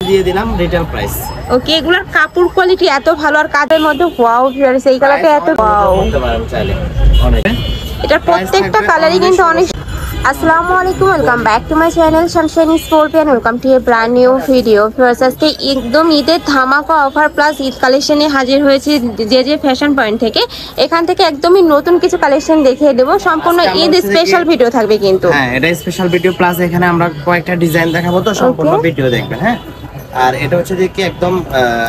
দিয়ে দিলাম retail price. ওকে, এগুলোর কাপড় কোয়ালিটি এত ভালো আর কাজের মধ্যে ওয়াও ভিউয়ার্স, এই কালারটা এত ওয়াও। এটার প্রত্যেকটা কালারই কিন্তু অনেক। আসসালামু আলাইকুম, welcome back to my channel Sunshine scorpion. Welcome to A brand new video. Viewers, আজকে একদম ঈদের ধামাকা অফার প্লাস ঈদ কালেকশনে হাজির হয়েছে যে ফ্যাশন পয়েন্ট থেকে। এখান থেকে একদমই নতুন কিছু কালেকশন দেখিয়ে দেবো, সম্পূর্ণ ঈদ স্পেশাল ভিডিও থাকবে কিন্তু। হ্যাঁ, এটা স্পেশাল ভিডিও প্লাস এখানে আমরা কয়েকটা ডিজাইন দেখাবো, তো সম্পূর্ণ ভিডিও দেখবেন। হ্যাঁ, আর এটা হচ্ছে দেখি একদম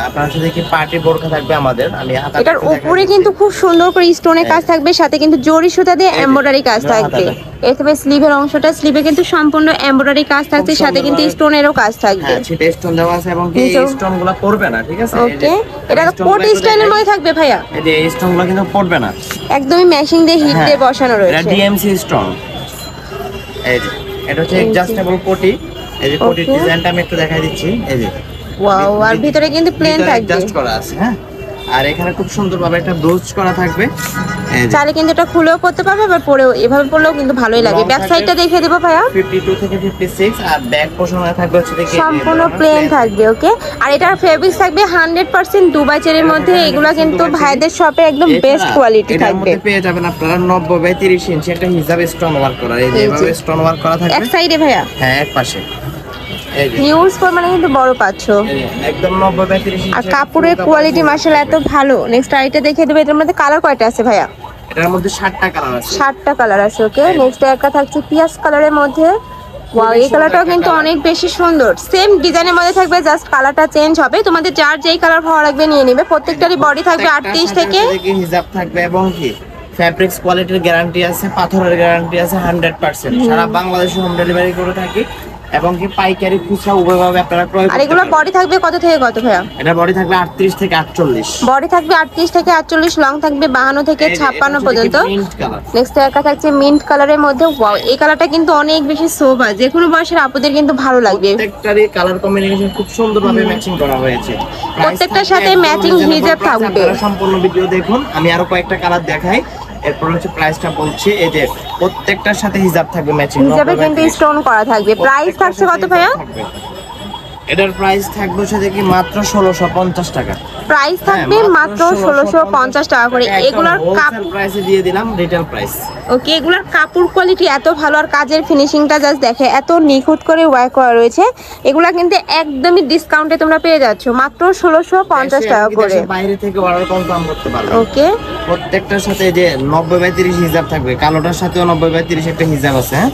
আপনার হচ্ছে দেখি পার্টি বোরকা থাকবে আমাদের। আমি এটার উপরে কিন্তু খুব সুন্দর করে স্টোনের কাজ থাকবে, সাথে কিন্তু জরি সুতা দিয়ে এমব্রয়ডারি কাজ থাকবে। এখানে স্লিভের অংশটা, স্লিভে কিন্তু সম্পূর্ণ এমব্রয়ডারি কাজ থাকছে, সাথে কিন্তু স্টোনেরও কাজ থাকবে। হ্যাঁ, সেটা স্টোন দেওয়া আছে এবং এই স্টোনগুলো পড়বে না, ঠিক আছে? ওকে, এটা কোট স্টাইলের মধ্যে থাকবে ভাইয়া। এই যে এই স্টোনগুলো কিন্তু পড়বে না, একদমই ম্যাচিং দিয়ে হিট দিয়ে বসানো রয়েছে। এটা ডিএমসি স্টোন। এই যে এটা হচ্ছে অ্যাডজাস্টেবল কোটি। এই যে কোটির ডিজাইনটা আমি একটু দেখাই দিচ্ছি। এই যে ওয়াও, আর ভিতরে কিন্তু প্লেন থাকবে, অ্যাডজাস্ট করা আছে। হ্যাঁ, আর এখানে খুব সুন্দরভাবে একটা ব্রোচ করা থাকবে। চাইলে কিন্তু এটা খুলেও পড়তে পারবে, বা পরেও এভাবে পড়লেও কিন্তু ভালোই লাগে। ব্যাক সাইডটা দেখিয়ে দেবো ভাইয়া। 52 থেকে 56 আর ব্যাক পোর্শনে থাকবে হচ্ছে দেখি সম্পূর্ণ প্লেন থাকবে। ওকে, আর এটার ফেব্রিক্স থাকবে 100% দুবাই চেরির মধ্যে। এগুলা কিন্তু ভাইদের শপে একদম বেস্ট কোয়ালিটি থাকবে। এর মধ্যে পেয়ে যাবেন আপনারা 90/30 ইঞ্চি একটা হিজাব স্টোন ওয়ার্ক করা। এই যে এভাবে স্টোন ওয়ার্ক করা থাকবে এক সাইডে ভাইয়া। হ্যাঁ, এক পাশে। ইউজ ফর মানে কিন্তু বড় পাচ্ছো, একদম 90/30 ইঞ্চি। আর কাপড়ের কোয়ালিটি মাশাআল্লাহ এত ভালো। নেক্সট আইটা দেখিয়ে দেব। এটার মধ্যে কালার কয়টা আছে ভাইয়া? এটার মধ্যে 60টা কালার আছে। 60টা কালার আছে। ওকে, নেক্সট একটা থাকছে পিয়াজ কালারের মধ্যে। ওয়াও, এই কালারটাও কিন্তু অনেক বেশি সুন্দর। সেম ডিজাইনের মধ্যে থাকবে, জাস্ট কালারটা চেঞ্জ হবে। তোমাদের যার যেই কালার ভালো লাগবে নিয়ে নেবে। প্রত্যেকটারই বডি থাকবে 38 থেকে হিজাব থাকবে এবং কি ফ্যাব্রিক্স কোয়ালিটির গ্যারান্টি আছে, পাথরের গ্যারান্টি আছে 100%। সারা বাংলাদেশে হোম ডেলিভারি করে থাকি এবং কি পাইকারি খুচরা উভয়ভাবে আপনারা ক্রয় করতে পারেন। আর এগুলো বডি থাকবে কত থেকে কত ভাইয়া? এটা বডি থাকবে 38 থেকে 48। বডি থাকবে 38 থেকে 48, লং থাকবে 52 থেকে 56 পর্যন্ত। নেক্সট একটা থাকছে মিন্ট কালারের মধ্যে। ওয়াও, এই কালারটা কিন্তু অনেক বেশি শোভা, যে কোনো বয়সের আপুদের কিন্তু ভালো লাগবে। প্রত্যেকটারই কালার কম্বিনেশন খুব সুন্দরভাবে ম্যাচিং করা হয়েছে। প্রত্যেকটার সাথে ম্যাচিং হিজাব থাকবে। সম্পূর্ণ ভিডিও দেখুন, আমি আরো কয়েকটা কালার দেখাই, এরপর হচ্ছে প্রাইসটা বলছি। এই যে প্রত্যেকটার সাথে হিজাব থাকবে ম্যাচিং, হিজাবে কিন্তু স্টোন করা থাকবে। প্রাইস থাকছে কত ভাইয়া? এটার প্রাইস থাকবে হচ্ছে কি মাত্র 1650 টাকা। প্রাইস থাকবে মাত্র 1650 টাকা করে। এগুলোর কাপড় প্রাইসে দিয়ে দিলাম রিটেল প্রাইস। ওকে, এগুলোর কাপড় কোয়ালিটি এত ভালো, আর কাজের ফিনিশিংটা জাস্ট দেখে এত নিখুঁত করে ওয়ার্ক করা রয়েছে। এগুলা কিন্তু একদমই ডিসকাউন্টে তোমরা পেয়ে যাচ্ছ মাত্র 1650 টাকা করে। বাইরে থেকে অর্ডার কনফার্ম করতে পারবে। ওকে, প্রত্যেকটার সাথে যে 90/30 হিজাব থাকবে, কালোটার সাথেও 90/30 একটা হিজাব আছে। হ্যাঁ,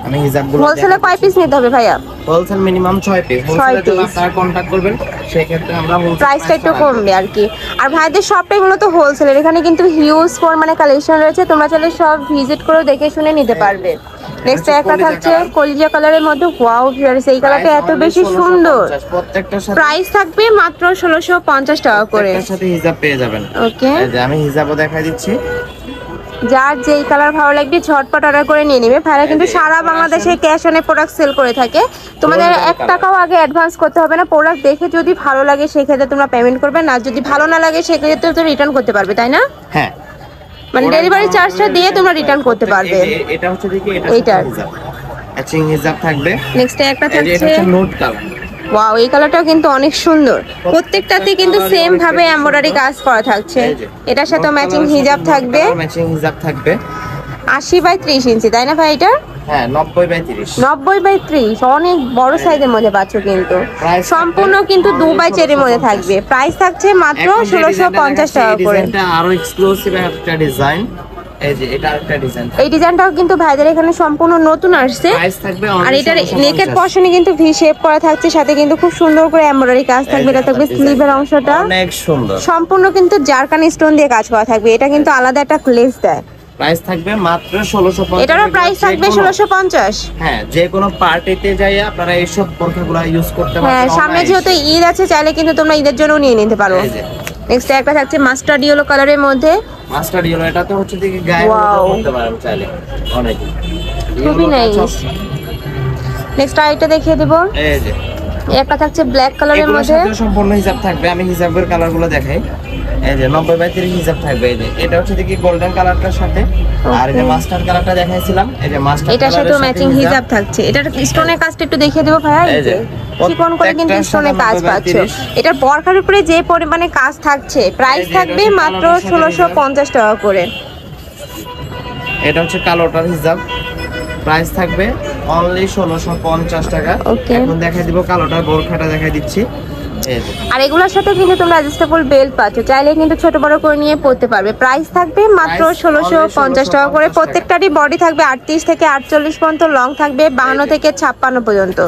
আমি হিজাবগুলো হোলসেলে কয় পিস নিতে হবে ভাইয়া? Wholesale minimum 6 piece. হোলসেলের জন্য আপনারা কন্টাক্ট করবেন, সেই ক্ষেত্রে আমরা প্রাইসটা একটু কমবে আর কি। আর ভাইদের শপটাই মূলত হোলসেলের, এখানে কিন্তু হিউজ পরিমাণে কালেকশন রয়েছে। তোমরা চাইলে সব ভিজিট করে দেখে শুনে নিতে পারবে। নেক্সট একটা থাকছে কলিজা কালারের মধ্যে। ওয়াও ভিউয়ার্স, এই কালারটা এত বেশি সুন্দর। প্রত্যেকটার সাথে প্রাইস থাকবে মাত্র 1650 টাকা করে। এর সাথে হিজাব পেয়ে যাবেন। ওকে, এই যে আমি হিজাবও দেখাই দিচ্ছি। যার যেই কালার ভালো লাগবে ঝটপট অর্ডার করে নিয়ে নেবে। ভাইরা কিন্তু সারা বাংলাদেশে ক্যাশ অনে প্রোডাক্ট সেল করে থাকে। তোমাদের 1 টাকাও আগে অ্যাডভান্স করতে হবে না। প্রোডাক্ট দেখে যদি ভালো লাগে সেক্ষেত্রে তোমরা পেমেন্ট করবে, না যদি ভালো না লাগে সেক্ষেত্রে তো রিটার্ন করতে পারবে, তাই না? হ্যাঁ, মানে ডেলিভারি চার্জটা দিয়ে তোমরা রিটার্ন করতে পারবে। এটা হচ্ছে দেখি এটা হিজাব ম্যাচিং হিজাব থাকবে। নেক্সট একটা থাকছে এটা হচ্ছে নোট কালার। ওয়াও, এই কালারটাও কিন্তু অনেক সুন্দর। প্রত্যেকটাতে কিন্তু সেম ভাবে এমব্রয়ডারি কাজ করা থাকছে। এটার সাথে ম্যাচিং হিজাব থাকবে। ম্যাচিং হিজাব থাকবে 80/30 ইঞ্চি, তাই না ভাই? এটা হ্যাঁ 90/30। 90/30 অনেক বড় সাইজের মধ্যে পাচ্ছ কিন্তু। সম্পূর্ণ কিন্তু দুবাই চেরির মধ্যে থাকবে। প্রাইস থাকছে মাত্র 1650 টাকা করে। এটা আরো এক্সক্লুসিভ একটা ডিজাইন। এই যে এটা আরেকটা ডিজাইন। এই ডিজাইনটাও কিন্তু ভাইদের এখানে সম্পূর্ণ নতুন আসছে। প্রাইস থাকবে আর এটার নেকের পশনে কিন্তু ভি শেপ করা থাকছে, সাথে কিন্তু খুব সুন্দর করে এমব্রয়ডারি কাজ থাকবে। এটা থাকবে স্লিভের অংশটা অনেক সুন্দর, সম্পূর্ণ কিন্তু জারকান স্টোন দিয়ে কাজ করা থাকবে। এটা কিন্তু আলাদা একটা গ্লেজ দেয়। প্রাইস থাকবে মাত্র 1650। এটারও প্রাইস থাকবে 1650। হ্যাঁ, যে কোনো পার্টিতে যাই আপনারা এইসব বোরখাগুলো ইউজ করতে পারবেন। হ্যাঁ, সামনে যেহেতু ঈদ আছে, চাইলে কিন্তু তোমরা ঈদের জন্য নিয়ে নিতে পারো। নেক্সট একটা থাকছে মাস্টার্ড ইয়েলো কালারের মধ্যে। মাস্টার্ড ইয়েলো, এটা তো হচ্ছে দেখি গায়ে করতে পারেন চাইলে, অনেক খুবই নাইস। নেক্সট আইটা দেখিয়ে দেব। এই যে একটা থাকছে ব্ল্যাক কালারের এগুলোর মধ্যে। সাথে সম্পূর্ণ হিজাব থাকবে। আমি হিজাবের কালারগুলো দেখাই। এই যে 90/30 হিজাব থাকবে। এই যে এটা হচ্ছে দেখি গোল্ডেন কালারটার সাথে, আর এই যে মাস্টার্ড কালারটা দেখাইছিলাম, এই যে মাস্টার্ড এটার সাথে ম্যাচিং হিজাব থাকছে। এটার স্টোনের কাজটা একটু দেখিয়ে দেবো ভাইয়া। এই যে চিকন করে কিন্তু স্টোনের কাজ পাচ্ছ। এটার বরখার উপরে যে পরিমাণে কাজ থাকছে, প্রাইস থাকবে মাত্র 1650 টাকা করে। এটা হচ্ছে কালোটার হিজাব, প্রাইস থাকবে অনলি 1650 টাকা। এখন দেখাই দিব কালোটার বোরখাটা দেখাই দিচ্ছি। এই যে আর এগুলোর সাথে কিন্তু তোমরা অ্যাডজাস্টেবল বেল্ট পাচ্ছ, চাইলে কিন্তু ছোট বড় করে নিয়ে পড়তে পারবে। প্রাইস থাকবে মাত্র 1650 টাকা করে। প্রত্যেকটারই বডি থাকবে 38 থেকে 48 পর্যন্ত, লং থাকবে 52 থেকে 56 পর্যন্ত।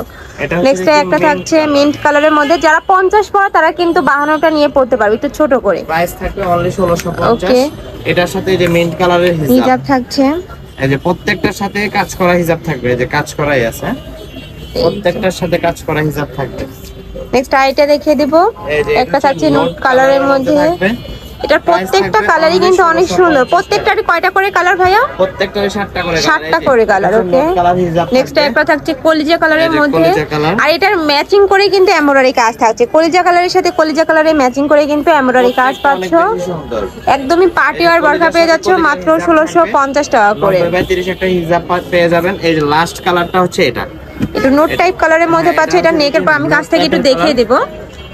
নেক্সট একটা থাকছে মিন্ট কালারের মধ্যে, যারা 50 পড়া তারা কিন্তু 52টা নিয়ে পড়তে পারবে একটু ছোট করে। প্রাইস থাকবে অনলি 1650। এটার সাথে এই যে মিন্ট কালারের হিজাব থাকছে, এই যে প্রত্যেকটার সাথে কাজ করা হিজাব থাকবে। এই যে কাজ করাই আছে, প্রত্যেকটার সাথে কাজ করা হিজাব থাকবে। নেক্সট আইটা দেখিয়ে দেব। একটা থাকছে নুট কালারের মধ্যে। এটার প্রত্যেকটা কালারই কিন্তু অনেক সুন্দর। প্রত্যেকটারই কয়টা করে কালার ভাইয়া? প্রত্যেকটারই 7টা করে কালার। 7টা করে কালার। ওকে, নেক্সট একটা থাকছে কলিজা কালারের মধ্যে, আর এটার ম্যাচিং করে কিন্তু এমব্রয়ডারি কাজ থাকছে। কলিজা কালারের সাথে কলিজা কালারে ম্যাচিং করে কিন্তু এমব্রয়ডারি কাজ পাচ্ছ। একদমই পার্টি ওয়্যার বরখা পেয়ে যাচ্ছ মাত্র 1650 টাকা করে। 90/30 একটা হিজাব পেয়ে যাবেন। এই যে লাস্ট কালারটা হচ্ছে এটা, এটা নোট টাইপ কালারের মধ্যে পাচ্ছ। এটা নেকের পর আমি কাছ থেকে একটু দেখিয়ে দেব।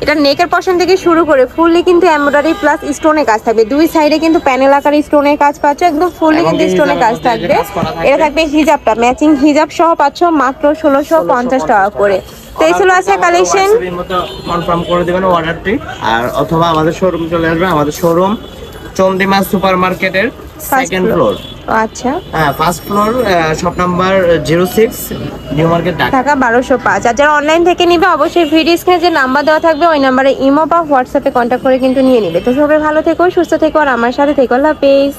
এটা নেকের পশন থেকে শুরু করে ফুললি কিন্তু এমব্রয়ডারি প্লাস স্টোনের কাজ থাকবে। দুই সাইডে কিন্তু প্যানেল আকারে স্টোনের কাজ পাচ্ছ, একদম ফুললি কিন্তু স্টোনের কাজ থাকবে। এটা থাকবে হিজাবটা, ম্যাচিং হিজাব সহ পাচ্ছ মাত্র 1650 টাকা করে। তো এই ছিল আছে কালেকশন। কনফার্ম করে দিবেন অর্ডারটি, আর অথবা আমাদের শোরুম চলে আসবে। আমাদের শোরুম চন্দিমা সুপার মার্কেটের সেকেন্ড ফ্লোর। আচ্ছা, হ্যাঁ, first floor, shop number 06, new market, Dhaka 1205। আর যারা অনলাইন থেকে নিবে অবশ্যই ভিডিও স্ক্রিনে যে নাম্বার দেওয়া থাকবে ওই নাম্বারে ইমো বা হোয়াটসঅ্যাপে কন্ট্যাক্ট করে কিন্তু নিয়ে নিবে। তো সবাই ভালো থেকো, সুস্থ থেকো, আর আমার সাথে থেকো। আল্লাহ হাফেজ।